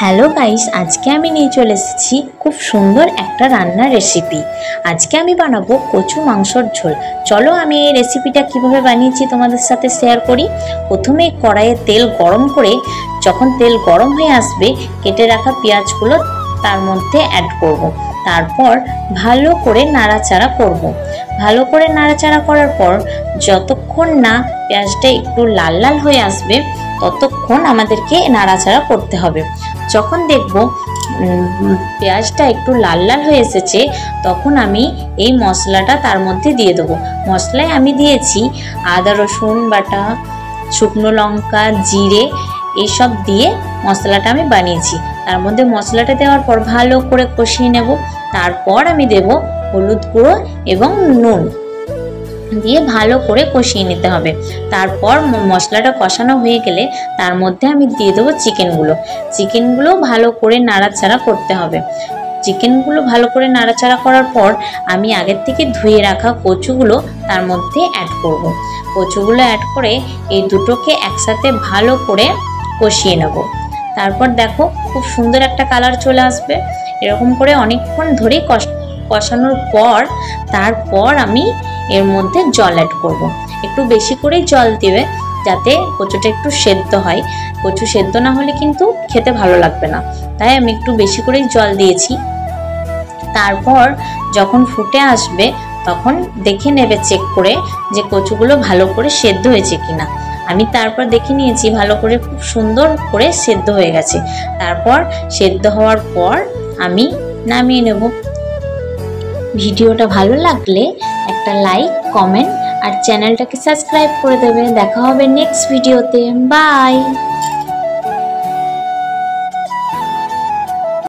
Hello guys, আজকে আমি নিয়ে চলে এসেছি খুব সুন্দর একটা রান্নার রেসিপি। আজকে আমি বানাবো কচু মাংসর ঝোল। চলো আমি এই রেসিপিটা কিভাবে বানিয়েছি তোমাদের সাথে শেয়ার করি। প্রথমে কড়াইয়ে তেল গরম করে যখন তেল গরম হয়ে আসবে, কেটে রাখা পেঁয়াজগুলো তার মধ্যে অ্যাড করব। তারপর ভালো করে নাড়াচাড়া করব। ভালো করে নাড়াচাড়া করার পর যতক্ষণ না পেঁয়াজটা একটু লাল লাল হয়ে আসবে ততক্ষণ আমাদেরকে নাড়াচাড়া করতে হবে। যখন দেখব পেঁয়াজটা একটু লাল লাল হয়ে এসেছে তখন আমি এই মশলাটা তার মধ্যে দিয়ে দেবো। মশলায় আমি দিয়েছি আদা রসুন বাটা, শুকনো লঙ্কা, জিরে, এইসব দিয়ে মশলাটা আমি বানিয়েছি। তার মধ্যে মশলাটা দেওয়ার পর ভালো করে কষিয়ে নেব। তারপর আমি দেব হলুদ গুঁড়ো এবং নুন দিয়ে ভালো করে কষিয়ে নিতে হবে। তারপর মশলাটা কষানো হয়ে গেলে তার মধ্যে আমি দিয়ে দেবো চিকেনগুলো ভালো করে নাড়াচাড়া করতে হবে। চিকেনগুলো ভালো করে নাড়াচাড়া করার পর আমি আগের থেকে ধুয়ে রাখা কচুগুলো তার মধ্যে অ্যাড করব। কচুগুলো অ্যাড করে এই দুটোকে একসাথে ভালো করে কষিয়ে নেব। তারপর দেখো খুব সুন্দর একটা কালার চলে আসবে। এরকম করে অনেকক্ষণ ধরেই কষানোর পর তারপর আমি এর মধ্যে জল অ্যাড করব। একটু বেশি করেই জল দেবে যাতে কচুটা একটু সেদ্ধ হয়। কচু সেদ্ধ না হলে কিন্তু খেতে ভালো লাগবে না, তাই আমি একটু বেশি করেই জল দিয়েছি। তারপর যখন ফুটে আসবে তখন দেখে নেবে চেক করে যে কচুগুলো ভালো করে সেদ্ধ হয়েছে কিনা। আমি তারপর দেখে নিয়েছি ভালো করে, খুব সুন্দর করে সেদ্ধ হয়ে গেছে। তারপর সেদ্ধ হওয়ার পর আমি নামিয়ে নেব। ভিডিওটা ভালো লাগলে একটা লাইক, কমেন্ট আর চ্যানেলটাকে সাবস্ক্রাইব করে দেবে। দেখা হবে নেক্সট ভিডিওতে। বাই।